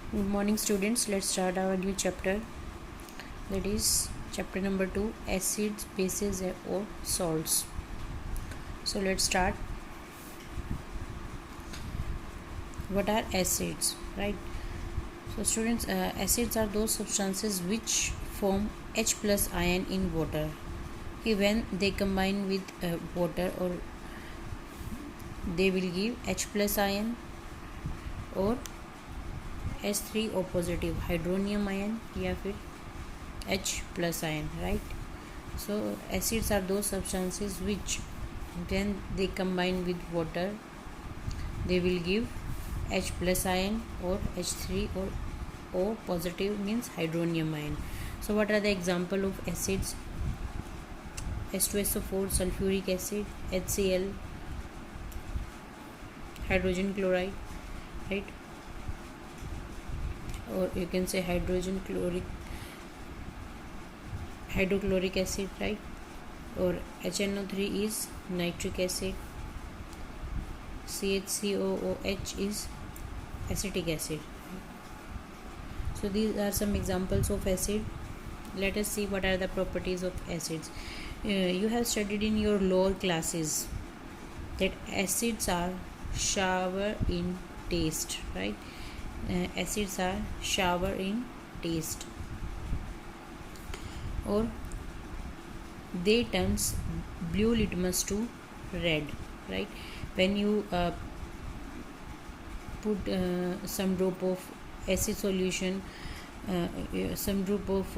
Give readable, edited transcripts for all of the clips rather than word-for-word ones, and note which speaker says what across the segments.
Speaker 1: Good morning, students. Let's start our new chapter. That is chapter number 2, acids, bases, or salts. So let's start. What are acids, right? So students, acids are those substances which form H plus ion in water. Okay, when they combine with water, or they will give H plus ion or H3O positive hydronium ion या फिर H plus ion, right? So acids are those substances which when they combine with water they will give H plus ion or H3 or O positive means hydronium ion. So what are the example of acids? H2SO4, sulfuric acid, HCl, hydrogen chloride, right? Or you can say hydrochloric acid, right? Or HNO3 is nitric acid, CHCOOH is acetic acid. So these are some examples of acid. Let us see what are the properties of acids. You have studied in your lower classes that acids are sour in taste, right? Acids are sour in taste, or they turns blue litmus to red, right? When you put some drop of acid solution, some drop of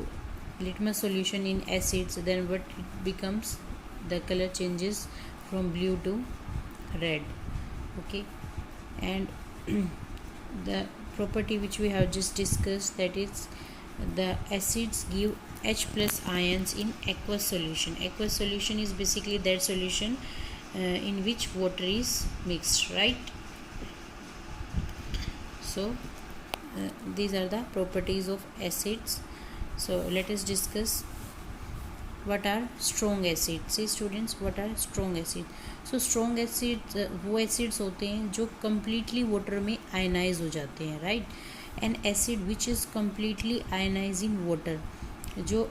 Speaker 1: litmus solution in acids, then what it becomes, the color changes from blue to red. Okay, and the property which we have just discussed, that is the acids give H plus ions in aqueous solution. Aqueous solution is basically that solution in which water is mixed, right? So these are the properties of acids. So let us discuss what are strong acids. See students, what are strong acids? So strong acids वो acids होते हैं जो completely water में ionize हो जाते हैं, right? An acid which is completely ionized in water, जो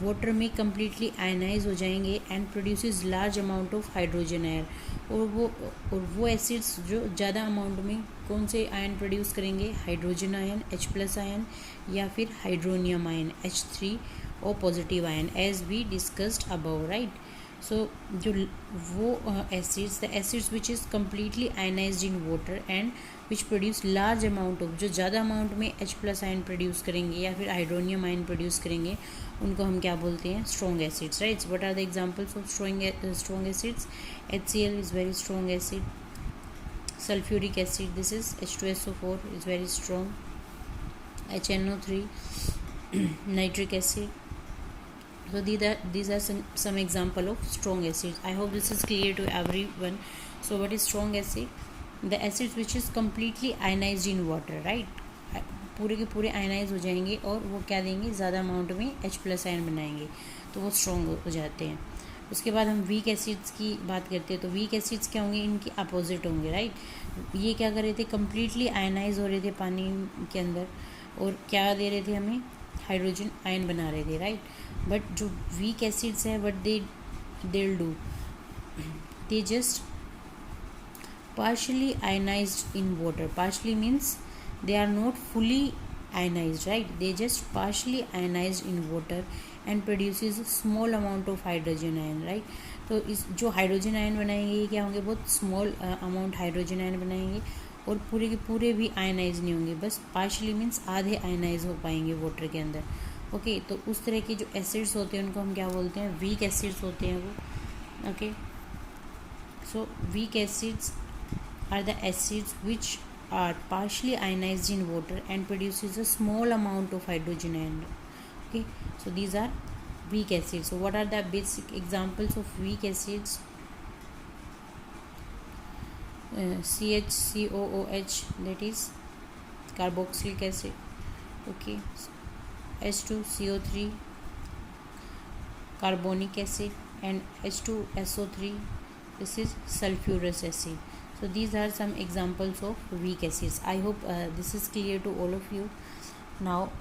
Speaker 1: water में कम्प्लीटली आयनाइज हो जाएंगे and produces large amount of hydrogen ion, और वो एसिड्स जो ज़्यादा अमाउंट में कौन से आयन प्रोड्यूस करेंगे, hydrogen ion H plus ion या फिर हाइड्रोनियम आयन H3 और positive ion, as we discussed above, right? So जो वो acids, the acids which is completely ionised in water and which produce large amount of, जो ज़्यादा amount में H plus ion produce करेंगे या फिर hydronium ion produce करेंगे, उनको हम क्या बोलते हैं, strong acids, right? What are the examples of strong acids? HCl is very strong acid, sulfuric acid, this is H2SO4 is very strong, HNO3 nitric acid. So these are some example of strong acids. I hope this is clear to everyone. So what is strong acid? The acids which is completely ionized in water, right? पूरे के पूरे ionise हो जाएंगे और वो क्या देंगे, ज़्यादा अमाउंट में H प्लस आयन बनाएंगे, तो वो स्ट्रॉन्ग हो जाते हैं. उसके बाद हम वीक एसिड्स की बात करते हैं. तो वीक एसिड्स क्या होंगे, इनके अपोजिट होंगे, राइट? ये क्या कर रहे थे, कम्प्लीटली आयनाइज हो रहे थे पानी के अंदर और क्या दे रहे थे हमें, हाइड्रोजन आयन बना रहे थे, राइट? बट जो वीक एसिड्स है, what they'll do, they just partially ionized in water. Partially means they are not fully ionized, right? They just partially ionized in water and produces small amount of hydrogen ion, right? तो इस जो hydrogen ion बनाएंगे ये क्या होंगे, बहुत small amount hydrogen ion बनाएंगे और पूरे के पूरे भी आयनाइज नहीं होंगे, बस पार्शली मीन्स आधे आयनाइज हो पाएंगे वाटर के अंदर. ओके, तो उस तरह के जो एसिड्स होते हैं उनको हम क्या बोलते हैं, वीक एसिड्स होते हैं वो. Okay, so weak acids are the acids which are partially ionized in water and produces a small amount of hydrogen ion. Okay, so these are weak acids. So what are the basic examples of weak acids? CHCOOH, that is carboxylic acid. Okay, H2CO3 carbonic acid, and H2SO3, this is sulfurous acid. So these are some examples of weak acids. I hope this is clear to all of you. Now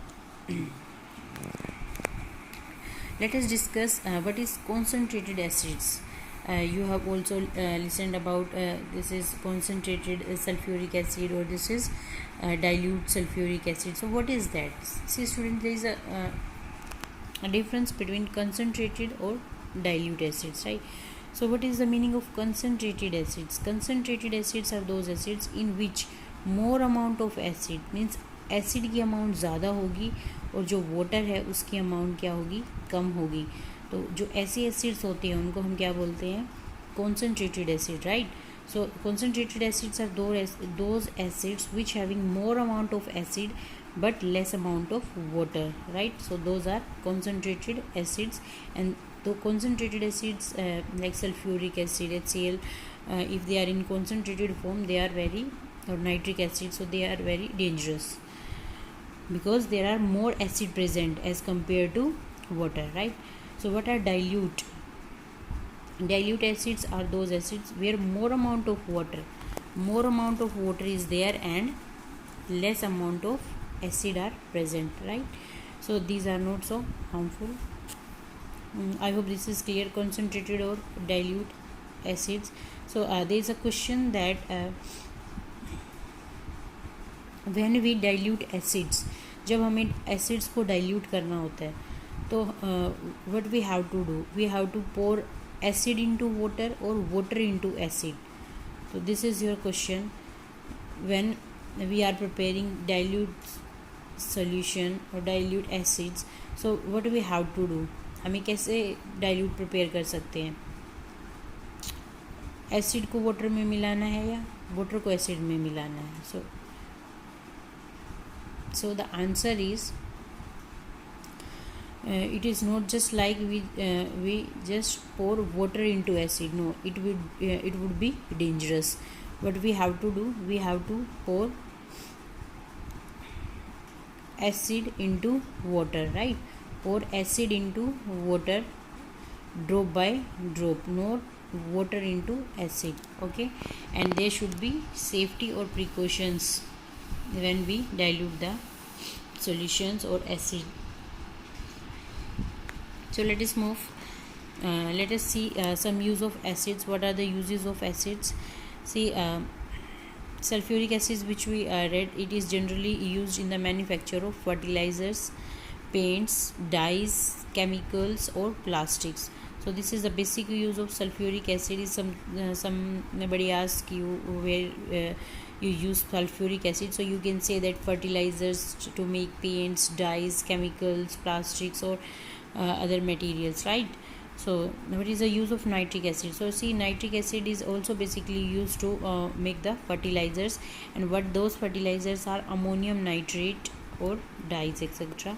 Speaker 1: let us discuss what is concentrated acids. You have also listened about this is concentrated sulfuric acid, or this is dilute sulfuric acid. So what is that? See students, there is a difference between concentrated or dilute acids, right? So what is the meaning of concentrated acids? Concentrated acids are those acids in which more amount of acid, means acid की amount ज़्यादा होगी और जो water है उसकी amount क्या होगी, कम होगी. तो जो ऐसे एसिड्स होते हैं उनको हम क्या बोलते हैं, concentrated acid, right. So concentrated acids are those acids which having more amount of acid but less amount of water, right? So those are concentrated acids. And the concentrated acids like sulfuric acid, HCl, if they are in concentrated form, they are very, or nitric acid, so they are very dangerous because there are more acid present as compared to water, right? So what are dilute? Dilute acids are those acids where more amount of water is there and less amount of acid are present, right? So these are not so harmful. I hope this is clear. Concentrated or dilute acids. So there is a question that when we dilute acids, जब हमें acids को dilute करना होता है तो what we have to do, we have to pour acid into water or water into acid. So this is your question. When we are preparing dilute solution or dilute acids, so what do we have to do? हमें कैसे dilute prepare कर सकते हैं? Acid को water में मिलाना है या वाटर को एसिड में मिलाना है? So the answer is it is not just like we just pour water into acid. No, it would be dangerous. What we have to do, we have to pour acid into water, right? Pour acid into water drop by drop, not water into acid, okay? And there should be safety or precautions when we dilute the solutions or acid. So let us move. Let us see some use of acids. What are the uses of acids? See, sulfuric acid, which we read, it is generally used in the manufacture of fertilizers, paints, dyes, chemicals or plastics. So this is the basic use of sulfuric acid. Is somebody ask you where you use sulfuric acid, so you can say that fertilizers to make paints, dyes, chemicals, plastics or other materials, right? So what is the use of nitric acid? So see, nitric acid is also basically used to make the fertilizers, and what those fertilizers are ammonium nitrate or dyes, etc.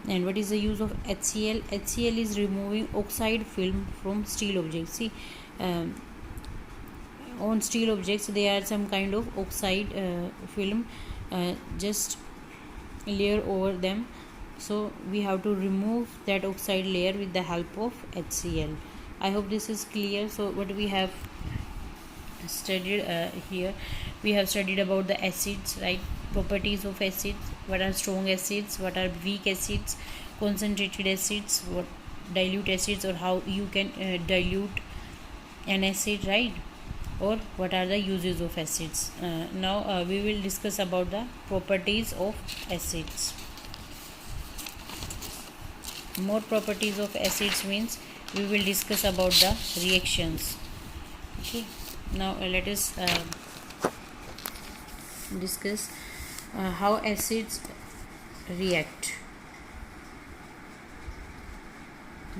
Speaker 1: And what is the use of HCl? HCl is removing oxide film from steel objects. See, on steel objects there are some kind of oxide film just layer over them, so we have to remove that oxide layer with the help of HCl. I hope this is clear. So what we have studied here, we have studied about the acids, right? Properties of acids, what are strong acids, what are weak acids, concentrated acids, what dilute acids, or how you can dilute an acid, right? Or what are the uses of acids. Now we will discuss about the properties of acids. More properties of acids means we will discuss about the reactions. Okay, now let us discuss how acids react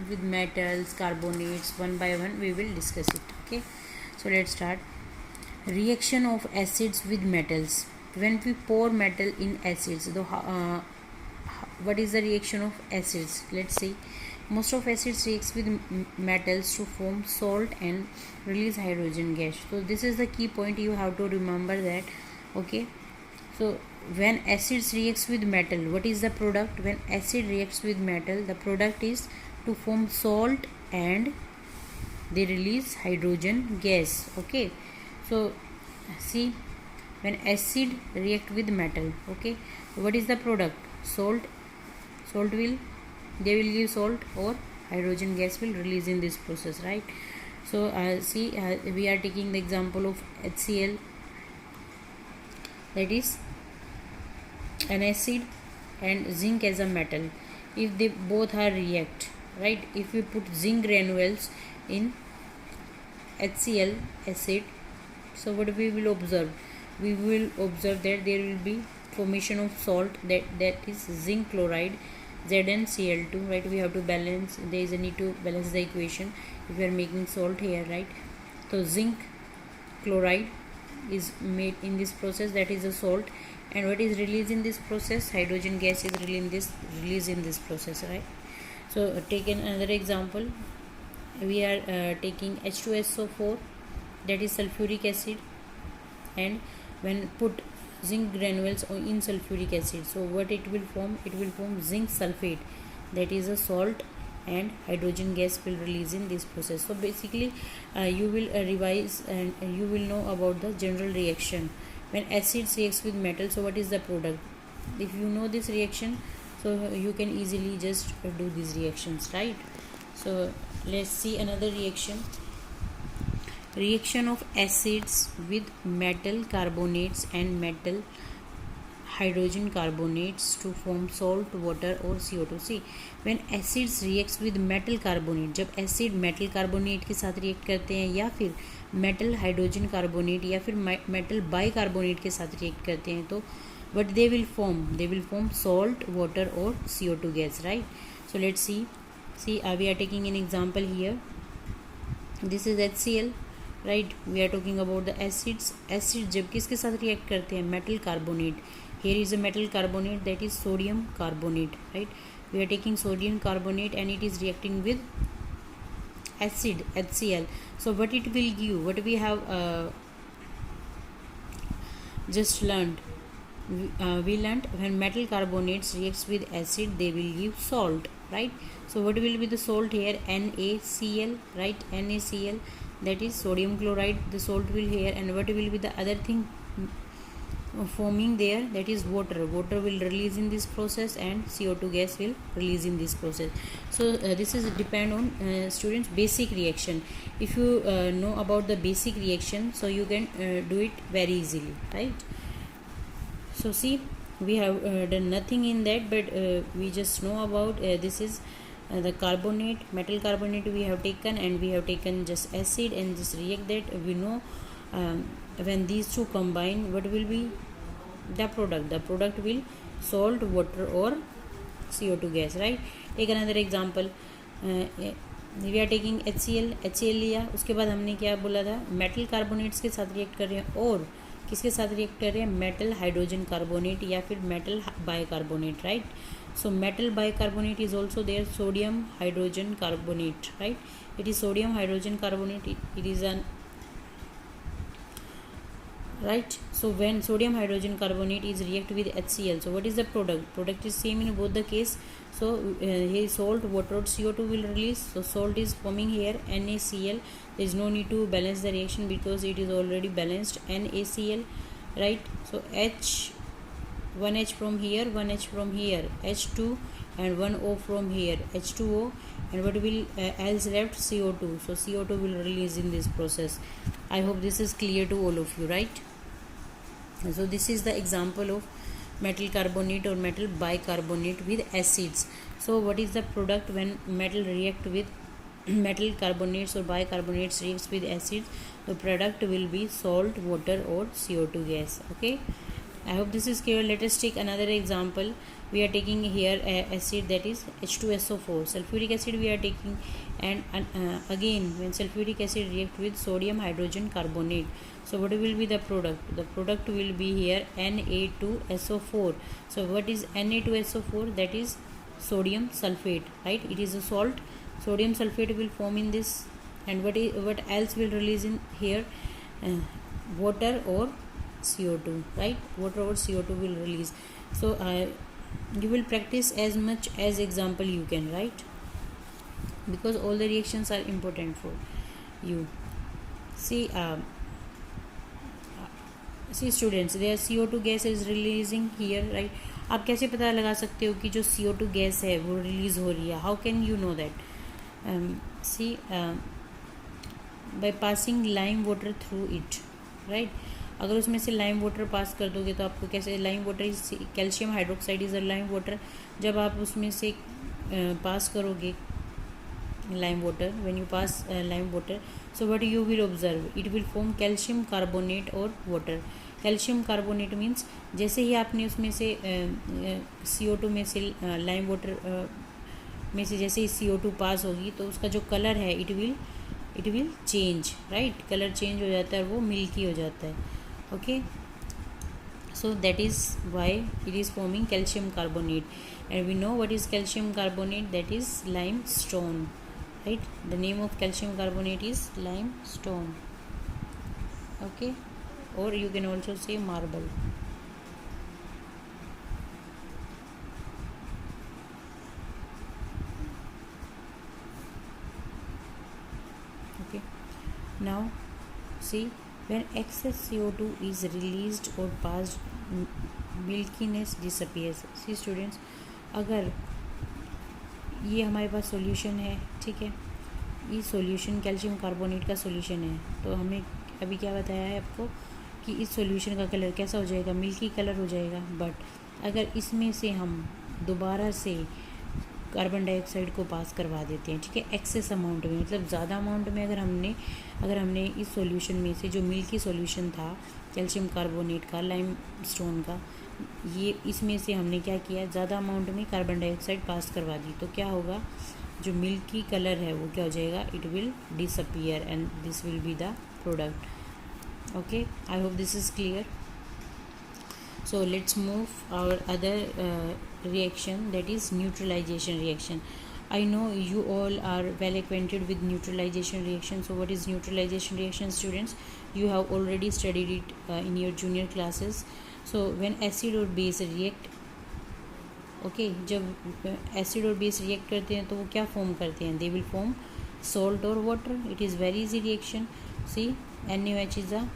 Speaker 1: with metals, carbonates. One by one we will discuss it. Okay, so let's start. Reaction of acids with metals. When we pour metal in acids, what is the reaction of acids? Let's see. Most of acids reacts with metals to form salt and release hydrogen gas. So this is the key point, you have to remember that. Okay, so when acids reacts with metal, what is the product? When acid reacts with metal, the product is to form salt and they release hydrogen gas. Okay, so See, when acid react with metal, okay, what is the product? Salt will, they will give salt, or hydrogen gas will release in this process, right? So see, we are taking the example of HCl, that is an acid, and zinc as a metal. If they both are react, right, if we put zinc granules in HCl acid, so what we will observe? We will observe that there will be formation of salt, that is zinc chloride, ZnCl2, right? We have to balance, there is a need to balance the equation if we are making salt here, right? So zinc chloride is made in this process, that is a salt, and what is released in this process? Hydrogen gas is released in this process, right? So take another example. We are taking H2SO4, that is sulfuric acid, and when put zinc granules in sulfuric acid, so what it will form? It will form zinc sulfate, that is a salt, and hydrogen gas will release in this process. So basically you will revise, and you will know about the general reaction when acids reacts with metal. So what is the product? If you know this reaction, so you can easily just do these reactions, right? So let's see another reaction of acids with metal carbonates and metal hydrogen carbonates to form salt, water or CO2. See, when acids reacts with metal carbonate, जब acid metal carbonate के साथ react करते हैं, या फिर metal hydrogen carbonate या फिर metal bicarbonate के साथ react करते हैं, तो what they will form salt, water or CO2 gas, right? So let's see, we are taking an example here. This is HCl, right? We are talking about the acids जब किसके साथ react करते हैं? Metal carbonate. Here is a metal carbonate, that is sodium carbonate, right? We are taking sodium carbonate and it is reacting with acid HCl. So what it will give? What we have just learned? We learned when metal carbonates reacts with acid, they will give salt, right? So what will be the salt here? NaCl, right? NaCl, that is sodium chloride, the salt will here. And what will be the other thing forming there? That is water will release in this process, and CO2 gas will release in this process. So this is depend on students basic reaction. If you know about the basic reaction, so you can do it very easily, right? So see, we have done nothing in that, but we just know about this is the carbonate, metal carbonate we have taken, and we have taken just acid and just react that. We know when these two combine, what will be the product will salt, water or CO2 gas, right? Take another example. We are taking HCl लिया, उसके बाद हमने क्या बोला था? Metal carbonates के साथ react कर रहे हैं, और किसके साथ रिएक्ट कर रहे हैं? मेटल हाइड्रोजन कार्बोनेट या फिर metal bicarbonate, right? So metal bicarbonate is also there, sodium hydrogen carbonate, right? It is sodium hydrogen carbonate, it is an, right? So when sodium hydrogen carbonate is react with HCl, so what is the product is same in both the case. So here salt, water, CO2 will release. So salt is forming here NaCl. There is no need to balance the reaction because it is already balanced, NaCl, right? So one H from here, one H from here, H2, and one O from here, H2O, and what will else left? CO2. So CO2 will release in this process. I hope this is clear to all of you, right? So this is the example of metal carbonate or metal bicarbonate with acids. So what is the product when metal react with metal carbonates or bicarbonates reacts with acids? The product will be salt, water or CO2 gas. Okay, I hope this is clear. Let us take another example. We are taking here acid, that is H2SO4, sulfuric acid we are taking, and again when sulfuric acid react with sodium hydrogen carbonate, so what will be the product? The product will be here Na2SO4. So what is Na2SO4? That is sodium sulfate, right? It is a salt. Sodium sulfate will form in this, and what else will release in here? Water or CO2, right? Water or CO2 will release. So you will practice as much as example you can, right? Because all the reactions are important for you. See, see students, there CO2 gas is releasing here, right. आप कैसे पता लगा सकते हो कि जो CO2 gas है वो रिलीज हो रही है? How can you know that? See, by passing lime water through it, right. अगर उसमें से लाइम वाटर पास कर दोगे तो आपको कैसे? Lime water is calcium hydroxide is a lime water. जब आप उसमें से पास करोगे lime water, when you pass lime water, so what you will observe, it will form calcium carbonate or water. Calcium carbonate means जैसे ही आपने उसमें से CO2 में से लाइम वाटर में से जैसे ही CO2 पास होगी तो उसका जो कलर है it will change, right. Colour change हो जाता है और वो मिल्की हो जाता है. Okay, so that is why it is forming calcium carbonate, and we know what is calcium carbonate, that is limestone, right. The name of calcium carbonate is limestone. Okay, or you can also say marble. Okay, now see, when excess CO2 is released or passed, milkiness disappears. See students, अगर ये हमारे पास solution है, ठीक है, ये solution calcium carbonate का solution है, तो हमें अभी क्या बताया है आपको कि इस सॉल्यूशन का कलर कैसा हो जाएगा? मिल्की कलर हो जाएगा. बट अगर इसमें से हम दोबारा से कार्बन डाइऑक्साइड को पास करवा देते हैं, ठीक है, एक्सेस अमाउंट में, मतलब ज़्यादा अमाउंट में, अगर हमने इस सॉल्यूशन में से जो मिल्की सॉल्यूशन था कैल्शियम कार्बोनेट का, लाइम स्टोन का, ये इसमें से हमने क्या किया, ज़्यादा अमाउंट में कार्बन डाइऑक्साइड पास करवा दी, तो क्या होगा? जो मिल्की कलर है वो क्या हो जाएगा? It will disappear and this will be the product. Okay, I hope this is clear. So let's move our other reaction, that is neutralization reaction. I know you all are well acquainted with neutralization reaction. So what is neutralization reaction, students? You have already studied it in your junior classes. So when acid और base react, okay, जब acid और base react करते हैं तो वो क्या form करते हैं? They will form salt or water. It is very easy reaction. See, NaOH is a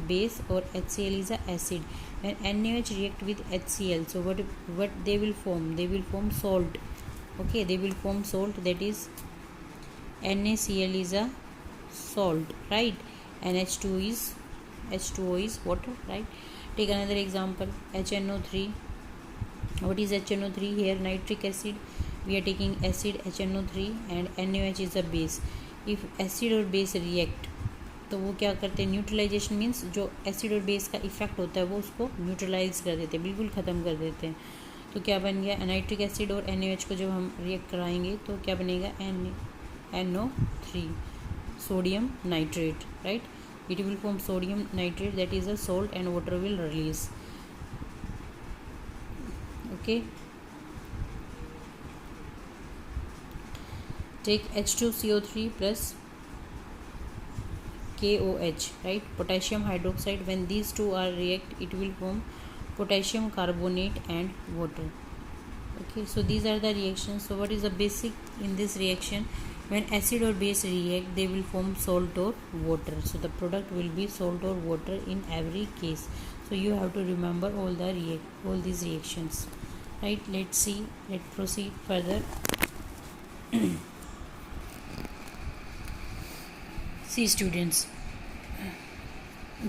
Speaker 1: base or HCl is a acid. When NaOH react with HCl, so what they will form? They will form salt. Okay, they will form salt, that is NaCl is a salt, right. NH2 is H2O is water, right. Take another example, HNO3. What is HNO3? Here nitric acid. We are taking acid HNO3 and NaOH is a base. If acid or base react, तो वो क्या करते हैं? Neutralisation means जो acid और base का effect होता है वो उसको न्यूट्रलाइज कर देते हैं, बिल्कुल ख़त्म कर देते हैं. तो क्या बन गया? नाइट्रिक एसिड और NaOH को जब हम रिएक्ट कराएंगे तो क्या बनेगा? NO3, sodium nitrate, right. It will form sodium nitrate, that is a salt, and water will release. Okay, take H2CO3 plus KOH, right, potassium hydroxide. When these two are react, it will form potassium carbonate and water. Okay, so these are the reactions. So what is the basic in this reaction? When acid or base react, they will form salt or water. So the product will be salt or water in every case. So you have to remember all these reactions, right. Let's proceed further. See students,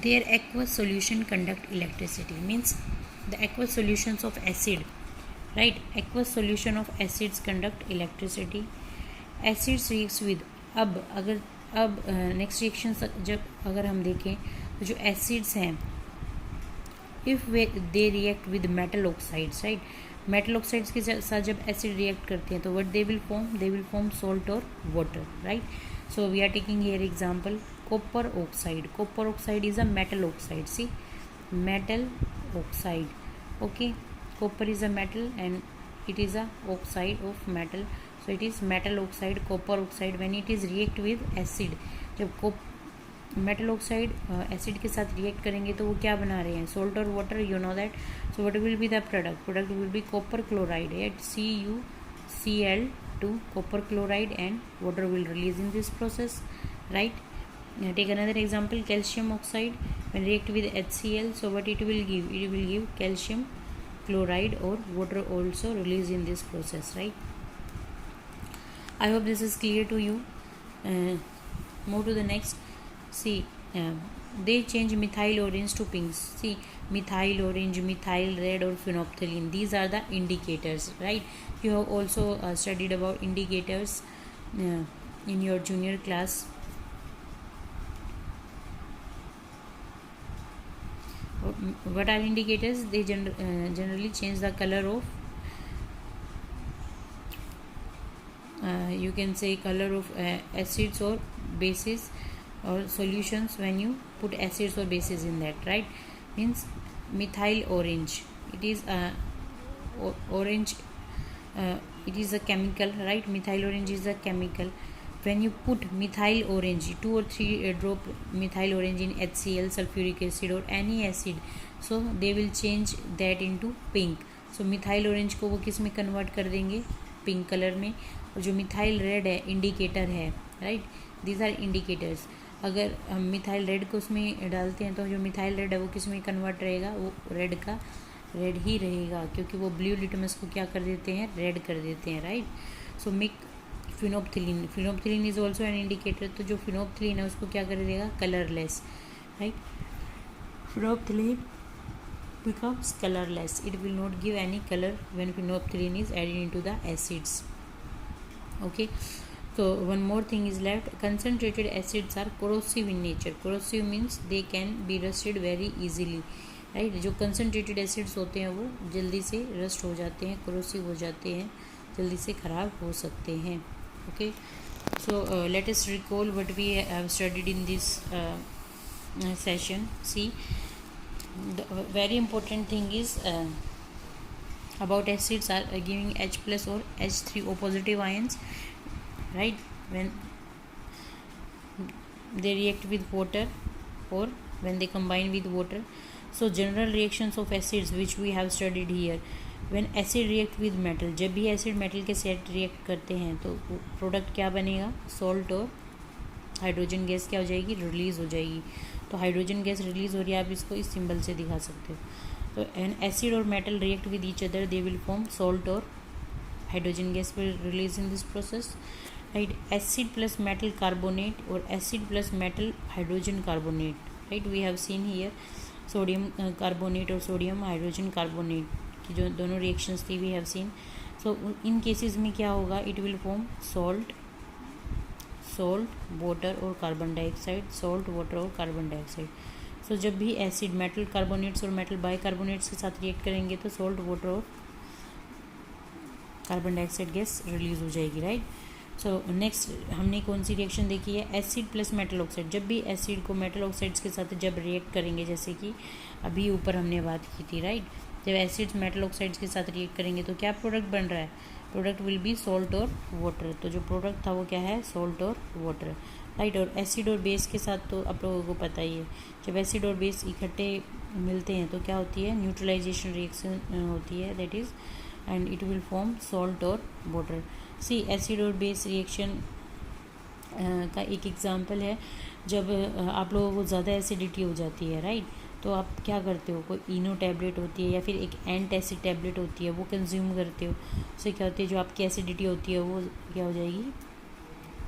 Speaker 1: their aqueous solution conduct electricity, means the aqueous solutions of acid, right, aqueous solution of acids conduct electricity. Acids reacts with, अब next reaction जब अगर हम देखें तो जो acids हैं, if they react with metal oxides, right, metal oxides के साथ जब एसिड रिएक्ट करते हैं तो what they will form salt और water, right. So we are taking here example, copper oxide. Copper oxide is a metal oxide. See, metal oxide. Okay, copper is a metal and it is a oxide of metal. So it is metal oxide, copper oxide. When it is react with acid, जब metal oxide acid के साथ react करेंगे तो वो क्या बना रहे हैं? सॉल्ट और water. You know that. So what will be the product will be copper chloride, at CuCl2, copper chloride, and water will release in this process, right. Take another example, calcium oxide when react with HCl, so what it will give? It will give calcium chloride, or water also released in this process, right? I hope this is clear to you. Move to the next. See, they change methyl orange to pinks. See, methyl orange, methyl red, or phenolphthalein, these are the indicators, right? You have also studied about indicators in your junior class. What are indicators? They generally change the color of you can say color of acids or bases or solutions when you put acids or bases in that, right? Means methyl orange, it is orange, it is a chemical, right? Methyl orange is a chemical. When you put methyl orange, 2 or 3 drop methyl orange in HCl, sulfuric acid, or any acid, so they will change that into pink. So methyl orange को वो किस में convert कर देंगे? Pink colour में. और जो methyl red है इंडिकेटर है, राइट? These are indicators. अगर हम मिथाइल रेड को उसमें डालते हैं तो जो मिथाइल रेड है वो किस में कन्वर्ट रहेगा? वो रेड का रेड ही रहेगा, क्योंकि वो ब्लू लिटमस को क्या कर देते हैं? रेड कर देते हैं, राइट? सो मिक phenolphthalein, phenolphthalein is also an indicator. तो जो फिनोप्थिलीन है उसको क्या कर देगा? Colourless, right? Phenolphthalein becomes colorless. It will not give any color when phenolphthalein is added into the acids. Okay, so one more thing is left. Concentrated acids are corrosive in nature. Corrosive means they can be rusted very easily, right? जो concentrated acids होते हैं वो जल्दी से rust हो जाते हैं, corrosive हो जाते हैं, जल्दी से खराब हो सकते हैं. Okay, so let us recall what we have studied in this session. See, the very important thing is about acids are giving H plus or H3O positive ions, right? When they react with water or when they combine with water. So general reactions of acids which we have studied here. When acid react with metal, जब भी acid metal के साथ react करते हैं तो product क्या बनेगा? Salt और हाइड्रोजन गैस क्या हो जाएगी? रिलीज हो जाएगी. तो हाइड्रोजन गैस रिलीज हो रही है, आप इसको इस सिंबल से दिखा सकते हो. तो एन एसिड और metal react with each other, they will form salt और hydrogen gas will release in this process, right? Acid plus metal carbonate और acid plus metal hydrogen carbonate, right? We have seen here sodium carbonate और sodium hydrogen carbonate की जो दोनों reactions थी, we have seen. So in cases में क्या होगा? It will form salt, water और कार्बन डाइऑक्साइड, सॉल्ट, वाटर और कार्बन डाइऑक्साइड. सो जब भी एसिड मेटल कार्बोनेट्स और मेटल बाइकार्बोनेट्स के साथ रिएक्ट करेंगे तो सॉल्ट, वाटर और कार्बन डाइऑक्साइड गैस रिलीज हो जाएगी, राइट? सो नेक्स्ट हमने कौन सी रिएक्शन देखी है? Acid plus metal oxide. जब भी एसिड को मेटल ऑक्साइड्स के साथ जब रिएक्ट करेंगे, जैसे कि अभी ऊपर हमने बात की थी, राइट? जब एसिड्स मेटल ऑक्साइड्स के साथ रिएक्ट करेंगे तो क्या प्रोडक्ट बन रहा है? प्रोडक्ट विल बी सॉल्ट और वाटर. तो जो प्रोडक्ट था वो क्या है? सॉल्ट और वाटर, राइट? और एसिड और बेस के साथ तो आप लोगों को पता ही है, जब एसिड और बेस इकट्ठे मिलते हैं तो क्या होती है? न्यूट्रलाइजेशन रिएक्शन होती है, that is, and it will form salt और वाटर. सी, एसिड और बेस रिएक्शन का एक एग्जांपल है जब आप लोगों को ज़्यादा एसिडिटी हो जाती है, राइट? तो आप क्या करते हो? कोई इनो टैबलेट होती है या फिर एक एंट एसिड टैबलेट होती है, वो कंज्यूम करते हो. उससे क्या होती है? जो आपकी एसिडिटी होती है वो क्या हो जाएगी?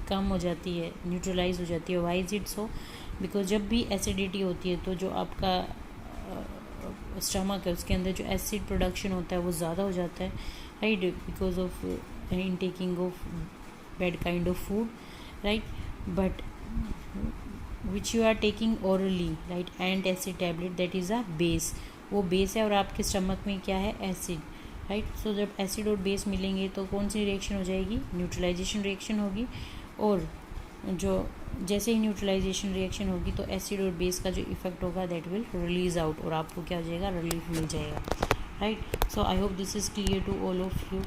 Speaker 1: कम हो जाती है, न्यूट्रलाइज हो जाती है. Why is it so? Because जब भी एसिडिटी होती है तो जो आपका स्टमक है उसके अंदर जो एसिड प्रोडक्शन होता है वो ज़्यादा हो जाता है, right? Because of intaking of bad kind of food, right? But which you are taking orally, right? Antacid tablet, that is a base. वो बेस है और आपके स्टमक में क्या है? Acid, right? सो जब एसिड और बेस मिलेंगे तो कौन सी रिएक्शन हो जाएगी? न्यूट्रलाइजेशन रिएक्शन होगी. और जो जैसे ही न्यूट्रलाइजेशन रिएक्शन होगी तो एसिड और बेस का जो इफेक्ट होगा दैट विल रिलीज आउट और आपको क्या हो जाएगा? रिलीफ मिल जाएगा, right? So I hope this is clear to all of you.